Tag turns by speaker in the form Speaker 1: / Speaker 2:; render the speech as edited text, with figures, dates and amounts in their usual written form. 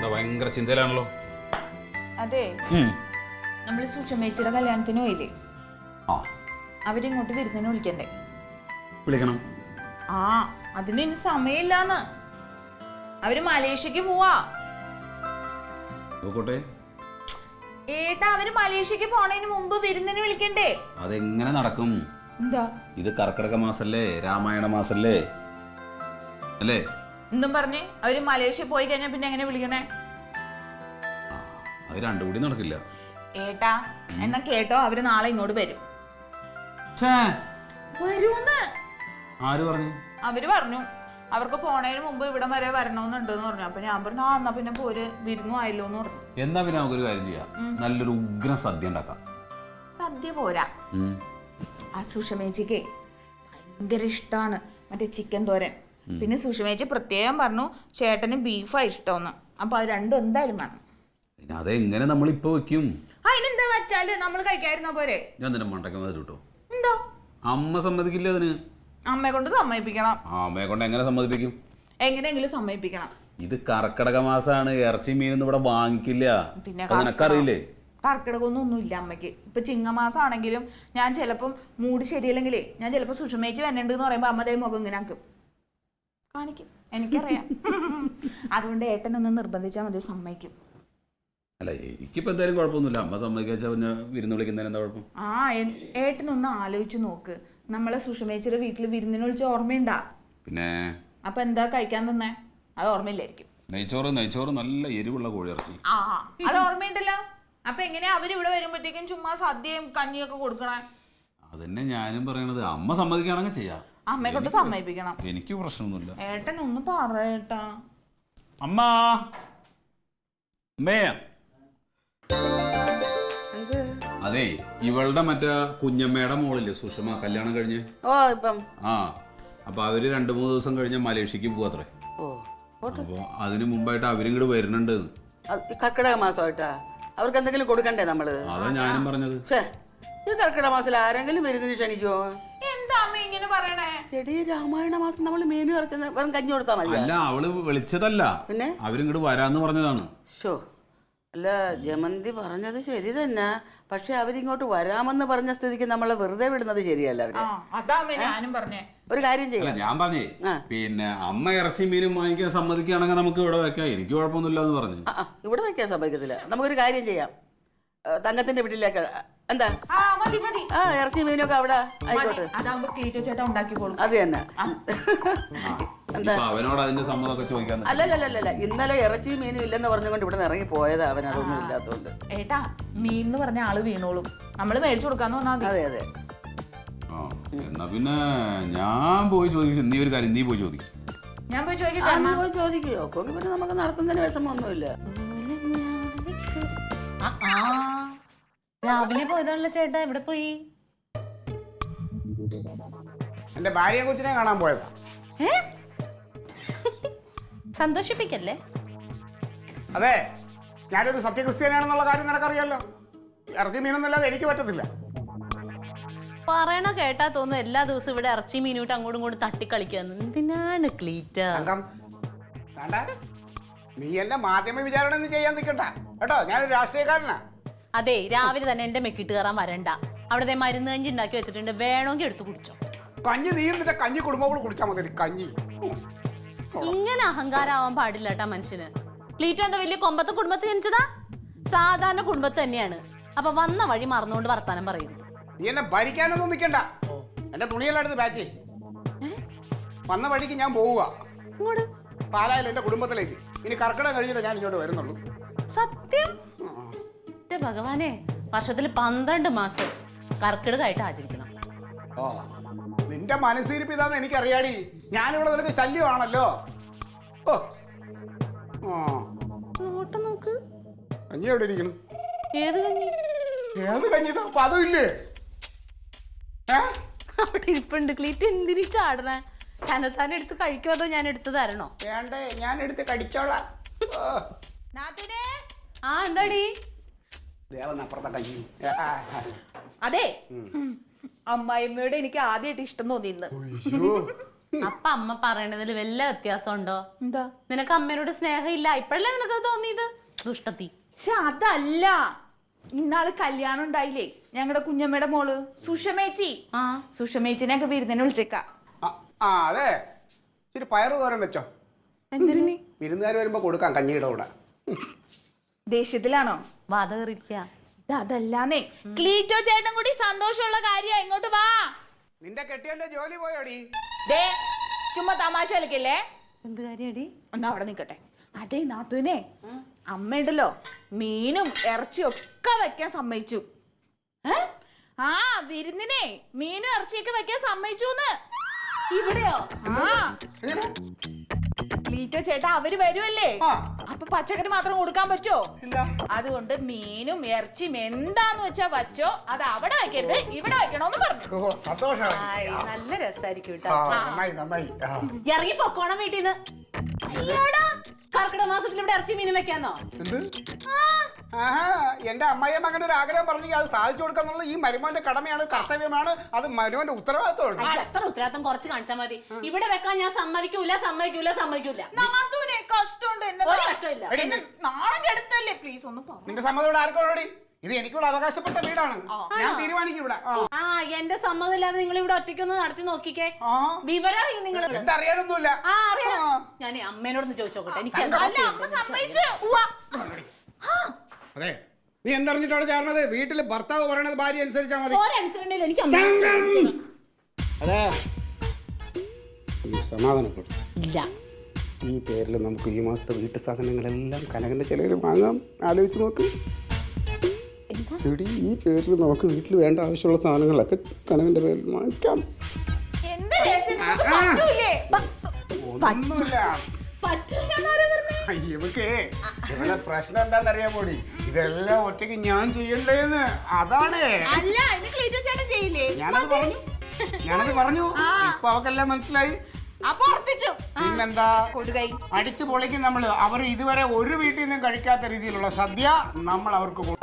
Speaker 1: എന്താ ഭയങ്കര ചിന്തയിലാണല്ലോ.
Speaker 2: അതെ, നമ്മള് സുഷമേച്ചിയുടെ കല്യാണത്തിന് പോയില്ലേ? അവരിങ്ങോട്ട് വിരുന്നിന് വിളിക്കണ്ടേ?
Speaker 1: വിളിക്കണം.
Speaker 2: ആ, അതിന് ഇനി സമയമില്ലാന്ന്. അവര് മലേഷ്യക്ക് പോവാ. ഏട്ടാ, അവര് മലേഷ്യക്ക് പോണതിന് മുമ്പ് വിരുന്നിന് വിളിക്കണ്ടേ?
Speaker 1: അതെങ്ങനെ നടക്കും?
Speaker 2: എന്താ
Speaker 1: ഇത് കർക്കിടക മാസല്ലേ, രാമായണ മാസല്ലേ അല്ലേ?
Speaker 2: എന്തും പറഞ്ഞേ അവര് മലേഷ്യ പോയി കഴിഞ്ഞാ പിന്നെ എങ്ങനെ വിളിക്കണേ?
Speaker 1: അത് രണ്ടും കൂടി നടക്കില്ല
Speaker 2: ഏട്ടാ. എന്നാ കേട്ടോ, അവര് നാളെ ഇങ്ങോട്ട് വരും. വരൂന്ന്
Speaker 1: ആര് പറഞ്ഞു?
Speaker 2: അവര് പറഞ്ഞു അവർക്ക് പോണതിന് മുമ്പ് ഇവിടം വരെ വരണമെന്നുണ്ടെന്ന് പറഞ്ഞു. അപ്പൊ ഞാൻ പറഞ്ഞു എന്നാ പിന്നെ പോര്, വിരുന്നു ആയല്ലോ എന്ന് പറഞ്ഞു.
Speaker 1: എന്നാ പിന്നെ നമുക്കൊരു കാര്യം ചെയ്യാം, നല്ലൊരു ഉഗ്ര സദ്യ ഉണ്ടാക്കാം.
Speaker 2: സദ്യ പോരാ, ആ സുഷമേച്ചിക്ക് ഭയങ്കര ഇഷ്ടമാണ് മറ്റേ ചിക്കൻ തോരൻ. പിന്നെ സുഷമേച്ചി പ്രത്യേകം പറഞ്ഞു ചേട്ടന് ബീഫാ ഇഷ്ടമെന്ന്. അപ്പൊ അത് രണ്ടും എന്തായാലും വേണം.
Speaker 1: അതെങ്ങനെ നമ്മളിപ്പോ വെക്കും?
Speaker 2: അതിനെന്താ വെച്ചാല് നമ്മൾ കഴിക്കാതിരുന്ന പോരെ?
Speaker 1: ഞാൻ തന്നെ മണ്ടക്കം കേട്ടോ.
Speaker 2: എന്തോ
Speaker 1: അമ്മ സമ്മതിക്കില്ല അതിന്?
Speaker 2: അമ്മയെ കൊണ്ട് സമ്മതിപ്പിക്കണം.
Speaker 1: അമ്മയെ കൊണ്ട് എങ്ങനെ സമ്മതിപ്പിക്കും?
Speaker 2: എങ്ങനെയെങ്കിലും സമ്മതിപ്പിക്കണം.
Speaker 1: ഇത് കർക്കിടക മാസമാണ്, ഇറച്ചി മീനൊന്നും ഇവിടെ വാങ്ങിക്കില്ല.
Speaker 2: പിന്നെ
Speaker 1: നിനക്കറിയില്ലേ?
Speaker 2: കർക്കിടകമൊന്നും ഇല്ല അമ്മയ്ക്ക്. ഇപ്പൊ ചിങ്ങമാസം ആണെങ്കിലും ഞാൻ ചിലപ്പം മൂഡ് ശരിയല്ലെങ്കിലേ ഞാൻ ചിലപ്പോ സുഷമേച്ച് വരണ്ട് എന്ന് പറയുമ്പോ അമ്മ മുഖം ഇങ്ങനെ ആക്കും, കാണിക്കും. എനിക്കറിയാം. അതുകൊണ്ട് ഏട്ടനൊന്ന് നിർബന്ധിച്ചാൽ മതി, സമ്മതിക്കും.
Speaker 1: അല്ല, എനിക്കിപ്പോ എന്തായാലും കുഴപ്പമൊന്നുമില്ല. അമ്മ സമ്മതിക്കാച്ചാ പിന്നെ വിരുന്ന് വിളിക്കുന്നതിന് എന്താ കുഴപ്പം?
Speaker 2: ആ, ഏട്ടനൊന്ന് ആലോചിച്ച് നോക്ക്. നമ്മളെ സുഷമേച്ചിയുടെ വീട്ടിൽ വിരുന്നിന് വിളിച്ച ഓർമ്മയുണ്ടാ?
Speaker 1: പിന്നെ
Speaker 2: അപ്പൊ എന്താ കഴിക്കാൻ തന്നെ? അത് ഓർമ്മയില്ലായിരിക്കും.
Speaker 1: നെയ്ച്ചോറ് നല്ല എരിവുള്ള കോഴിയിറച്ചി.
Speaker 2: ആ, അത് ഓർമ്മയുണ്ടല്ലോ. അപ്പൊ എങ്ങനെയാ അവര് ഇവിടെ വരുമ്പോഴത്തേക്കും ചുമ്മാ സദ്യയും കഞ്ഞിയൊക്കെ കൊടുക്കണേ?
Speaker 1: അതന്നെ ഞാനും പറയണത്. അമ്മ സമ്മതിക്കുകയാണെങ്കിൽ ചെയ്യാം.
Speaker 2: അമ്മയെ കൊണ്ട് സമ്മതിപ്പിക്കണം.
Speaker 1: എനിക്ക് പ്രശ്നമൊന്നുമില്ല.
Speaker 2: ഏട്ടൻ ഒന്ന് പറയട്ടാ.
Speaker 1: അമ്മേ, അതെ, ഇവളുടെ മറ്റേ കുഞ്ഞമ്മയുടെ മോളില്ലേ സുഷമ, കല്യാണം കഴിഞ്ഞ്. അപ്പൊ അവര് 2-3 ദിവസം കഴിഞ്ഞ മലേഷ്യക്ക് പോവാത്രേ. അപ്പൊ അതിന് മുമ്പായിട്ട് അവരിങ്ങോട്ട് വരുന്നുണ്ട്.
Speaker 3: കർക്കിടക മാസമായിട്ടാ? അവർക്ക് എന്തെങ്കിലും കൊടുക്കണ്ടേ നമ്മള്?
Speaker 1: അതാ ഞാനും പറഞ്ഞത്.
Speaker 3: ഈ കർക്കിടക മാസത്തിൽ ആരെങ്കിലും വിരുന്നിന് ക്ഷണിക്കുവോ?
Speaker 2: എന്താ അമ്മ ഇങ്ങനെ പറയണേ?
Speaker 3: എടീ, രാമായണ മാസം നമ്മൾ മേനു ഇറച്ച വെറും കഞ്ഞി കൊടുത്താൽ മതി.
Speaker 1: അല്ല, അവള് വിളിച്ചതല്ല, പിന്നെ അവരിങ്ങോട്ട് വരാന്ന് പറഞ്ഞതാണ്.
Speaker 3: അല്ല, ജമന്തി പറഞ്ഞത് ശരി തന്നെ. പക്ഷെ അവരിങ്ങോട്ട് വരാമെന്ന് പറഞ്ഞ സ്ഥിതിക്ക് നമ്മളെ വെറുതെ വിടുന്നത് ശരിയല്ല. ഒരു കാര്യം ചെയ്യാം.
Speaker 1: ഞാൻ പറഞ്ഞേ, പിന്നെ അമ്മ ഇറച്ചി മീനും വാങ്ങിക്കാൻ സമ്മതിക്കുകയാണെങ്കിൽ നമുക്ക് ഇവിടെ വെക്കാം. എനിക്ക് കുഴപ്പമൊന്നുമില്ല എന്ന് പറഞ്ഞു.
Speaker 3: ഇവിടെ വെക്കാൻ സമ്മതിക്കത്തില്ല. നമുക്കൊരു കാര്യം ചെയ്യാം, തങ്കത്തിന്റെ വീട്ടിലേക്ക്. എന്താ? ഇറച്ചി മീനൊക്കെ അവിടെ ആയിക്കോട്ടെ. അത് തന്നെ.
Speaker 1: അവനോട് അതിന്റെ സമ്മതമൊക്കെ ചോദിക്കാൻ.
Speaker 3: അല്ലല്ല, ഇന്നലെ ഇറച്ചി മീനും ഇല്ലെന്ന് പറഞ്ഞുകൊണ്ട് ഇവിടെ ഇറങ്ങി പോയതാ അവൻ. അതൊന്നും ഇല്ലാത്തതുകൊണ്ട്.
Speaker 2: ഏട്ടാ, മീൻ എന്ന് പറഞ്ഞ ആള് വീണോളും, നമ്മള് മേടിച്ചു കൊടുക്കാന്ന് പറഞ്ഞാൽ.
Speaker 3: അതെ.
Speaker 1: എന്നാ പിന്നെ ഞാൻ പോയി ചോദിക്കും. നീ ഒരു കാര്യം, നീ പോയി ചോദിക്കും.
Speaker 2: ഞാൻ പോയി ചോദിക്കട്ടെ?
Speaker 3: പോയി ചോദിക്കോ? പിന്നെ നമുക്ക് നടത്തുന്നതിന് വിഷമമൊന്നുമില്ല.
Speaker 2: രാവിലെ പോയതാണല്ലോ ചേട്ടാ, എവിടെ പോയി?
Speaker 4: എന്റെ ഭാര്യയെ കൊച്ചിനെ കാണാൻ പോയതാ.
Speaker 2: സന്തോഷിപ്പിക്കല്ലേ?
Speaker 4: അതെ, ഞാനൊരു സത്യക്രിസ്ത്യാനാണെന്നുള്ള കാര്യം നിനക്കറിയാലോ. ഇറച്ചി മീനൊന്നുമില്ലാതെ എനിക്ക് പറ്റത്തില്ല.
Speaker 5: പറയണ കേട്ടാ തോന്നുന്നു എല്ലാ ദിവസവും ഇവിടെ ഇറച്ചി മീനൂട്ട് അങ്ങോട്ടും ഇങ്ങോട്ടും തട്ടിക്കളിക്കാന്ന്. എന്തിനാണ് ക്ലീറ്റ?
Speaker 4: നീ എന്നെ മാധ്യമ വിചാരണ ചെയ്യാൻ നിൽക്കണ്ട കേട്ടോ. ഞാനൊരു രാഷ്ട്രീയക്കാരനാ.
Speaker 5: അതെ, രാവിലെ തന്നെ എന്റെ മെക്കിട്ട് കയറാൻ വരണ്ട. അവിടെ മരുന്ന് കഞ്ഞി ഉണ്ടാക്കി വെച്ചിട്ടുണ്ട്, വേണമെങ്കിൽ എടുത്ത് കുടിച്ചോ.
Speaker 4: കഞ്ഞി നീ എന്നിട്ട് കഞ്ഞി കുടുംബം കുടിച്ചാൽ മതി. കഞ്ഞി
Speaker 5: ഇങ്ങനെ അഹങ്കാരാവാൻ പാടില്ല കേട്ടാ മനുഷ്യന്. ക്ലീറ്റോ എന്താ വലിയ കൊമ്പത്തെ കുടുംബത്തിൽ ജനിച്ചതാ? സാധാരണ കുടുംബത്ത് തന്നെയാണ്. അപ്പൊ വന്ന വഴി മറന്നുകൊണ്ട് വർത്താനം പറയുന്നു.
Speaker 4: നീ എന്നെ ഭരിക്കാനൊന്നും നിൽക്കണ്ട. എന്റെ തുണിയെല്ലാം എടുത്ത് പാക്ക്. വന്ന വഴിക്ക് ഞാൻ പോവുക ഇങ്ങോട്ട് പാലായിൽ എന്റെ കുടുംബത്തിലേക്ക്. ഇനി കർക്കിടകം കഴിഞ്ഞിട്ട് ഞാൻ ഇങ്ങോട്ട് വരുന്നുള്ളൂ.
Speaker 5: സത്യം? ഭഗവാനെ, വർഷത്തിൽ 12 മാസം കർക്കിടകമായിട്ട് ആചരിക്കണം.
Speaker 4: നിന്റെ മനസ്സിരിപ്പിതാന്ന് എനിക്കറിയാടി. ഞാനിവിടെ നിനക്ക് ശല്യമാണല്ലോ.
Speaker 5: നോക്ക്,
Speaker 4: കഞ്ഞി എവിടെ ഇരിക്കണം?
Speaker 5: ഏത് കഞ്ഞി?
Speaker 4: ഏത് കഞ്ഞിതാ? അപ്പൊ അതും ഇല്ലേ?
Speaker 5: അവിടെ ഇരിപ്പുണ്ട്. ക്ലീറ്റ് എന്തിനു ചാടണേ? തന്നെ എടുത്ത് കഴിക്കുമോ അതോ ഞാൻ എടുത്ത് തരണോ?
Speaker 4: വേണ്ടേ, ഞാൻ എടുത്ത് കടിച്ചോളാം.
Speaker 5: എന്താടി?
Speaker 2: അതെ, അമ്മായിമ്മയോട് എനിക്ക് ആദ്യമായിട്ട് ഇഷ്ടം തോന്നിന്ന്.
Speaker 5: അപ്പൊ അമ്മ പറയണതിൽ വല്ല വ്യത്യാസം ഉണ്ടോ?
Speaker 2: എന്താ?
Speaker 5: നിനക്ക് അമ്മേനോട് സ്നേഹം ഇല്ല, ഇപ്പഴല്ലേ നിനക്ക് തോന്നിയത്? ദുഷ്ടത്തി.
Speaker 2: പക്ഷെ അതല്ല, ഇന്നാള് കല്യാണം ഉണ്ടായില്ലേ ഞങ്ങളുടെ കുഞ്ഞമ്മയുടെ മോള് സുഷമേച്ചി. സുഷമേച്ചിനെ ഒക്കെ വിരുന്നിനെ വിളിച്ചേക്ക.
Speaker 4: അതെ, ഇച്ചിരി പയറ് തോരൻ വെച്ചോ.
Speaker 2: എന്തിനു?
Speaker 4: വിരുന്നുകാർ വരുമ്പോ കൊടുക്കാം കഞ്ഞിയുടെ കൂടെ.
Speaker 2: ദേഷ്യത്തിലാണോ?
Speaker 5: വാത കയറിയിരിക്ക.
Speaker 2: അതല്ലാന്നേ, ക്ലീറ്റോ ചേട്ടൻ കൂടി സന്തോഷമുള്ള കാര്യ. ഇങ്ങോട്ട് വാ.
Speaker 4: നിന്റെ കെട്ടിയന്റെ ജോലി പോയോടി?
Speaker 2: ദേ ചുമ്മാ തമാശ കളിക്കല്ലേ.
Speaker 5: എന്ത് കാര്യടി?
Speaker 2: എന്നാ അവിടെ നിക്കട്ടെ. അതേ നാത്തുവിനെ, അമ്മയുണ്ടല്ലോ മീനും ഇറച്ചിയും ഒക്കെ വെക്കാൻ സമ്മതിച്ചു. ആ വിരുന്നിനെ മീനും ഇറച്ചിയൊക്കെ വെക്കാൻ സമ്മതിച്ചൂന്ന്.
Speaker 5: ഇവിടെയോ?
Speaker 2: ആ ക്ലീറ്റോ ചേട്ടാ അവര് വരുമല്ലേ, അപ്പൊ പച്ചക്കറി മാത്രം കൊടുക്കാൻ പറ്റോ? അതുകൊണ്ട് മീനും ഇറച്ചിയും എന്താന്ന് വെച്ചാ വച്ചോ, അത് അവിടെ വെക്കരുത് ഇവിടെ വെക്കണോന്ന് പറഞ്ഞു.
Speaker 4: സന്തോഷം.
Speaker 5: നല്ല രസായിരിക്കും കേട്ടോ.
Speaker 4: നന്നായി നന്നായി.
Speaker 5: ഇറങ്ങി പൊക്കോണം വീട്ടിന്ന്. കർക്കിടക മാസത്തിൽ ഇവിടെ ഇറച്ചി മീനും വെക്കാന്നോ?
Speaker 4: എന്റെ അമ്മയമ്മ അങ്ങനെ ഒരു ആഗ്രഹം പറഞ്ഞെങ്കിൽ അത് സാധിച്ചു കൊടുക്കാന്നുള്ളത് ഈ മരുമോന്റെ കടമയാണ്, കർത്തവ്യമാണ്, അത് മരുമോന്റെ ഉത്തരവാദിത്വമാണ്.
Speaker 5: എത്ര ഉത്തരവാദിത്തം കുറച്ച് കാണിച്ചാൽ മതി. ഇവിടെ വെക്കാൻ ഞാൻ സമ്മതിക്കൂല.
Speaker 2: നാത്തൂനെ കഷ്ടമുണ്ട്,
Speaker 5: ഒരു കഷ്ടമില്ല.
Speaker 2: നാളെ കെടുത്തല്ലേ പ്ലീസ് ഒന്ന് പറ.
Speaker 4: നിന്റെ സമ്മതം ഇവിടെ ആർക്കോടി? ഇത് എനിക്കിവിടെ അവകാശപ്പെട്ട വീടാണ്, ഞാൻ തീരുമാനിക്കും ഇവിടെ.
Speaker 5: എന്റെ സമ്മതം ഇല്ലാതെ നിങ്ങൾ ഇവിടെ ഒറ്റയ്ക്കൊന്ന് നടത്തി നോക്കിക്കേ. വിവരം അറിയും നിങ്ങൾ?
Speaker 4: എന്തറിയാനൊന്നുമില്ല.
Speaker 5: ഞാൻ അമ്മേനോടൊന്ന് ചോദിച്ചോട്ടെ. എനിക്ക്
Speaker 4: അതെ, നീ എന്തറിഞ്ഞിട്ടാണ് ചേർന്നത്? വീട്ടില് ഭർത്താവ് പറയണത് ഭാര്യ അനുസരിച്ചാ മതി. അതെ, സമാധാനപ്പെടും. ഈ പേരിൽ നമുക്ക് ഈ മാസത്തെ വീട്ടു സാധനങ്ങളെല്ലാം കനകന്റെ ചിലവിൽ വാങ്ങാം. ആലോചിച്ച് നോക്ക്. ഈ പേരിൽ നമുക്ക് വീട്ടിൽ വേണ്ട ആവശ്യമുള്ള സാധനങ്ങളൊക്കെ കനകന്റെ പേരിൽ വാങ്ങിക്കാം. ഇവിടെ പ്രശ്നം എന്താണെന്നറിയാൻ പോടി, ഇതെല്ലാം ഒറ്റയ്ക്ക് ഞാൻ ചെയ്യണ്ടേന്ന്. അതാണ് ഞാനത് പറഞ്ഞു. ഇപ്പൊ അവക്കെല്ലാം മനസ്സിലായി. പിന്നെന്താ, അടിച്ചു പൊളിക്കും നമ്മള്. അവർ ഇതുവരെ ഒരു വീട്ടിൽ നിന്നും കഴിക്കാത്ത രീതിയിലുള്ള സദ്യ നമ്മൾ അവർക്ക് കൊടുക്കും.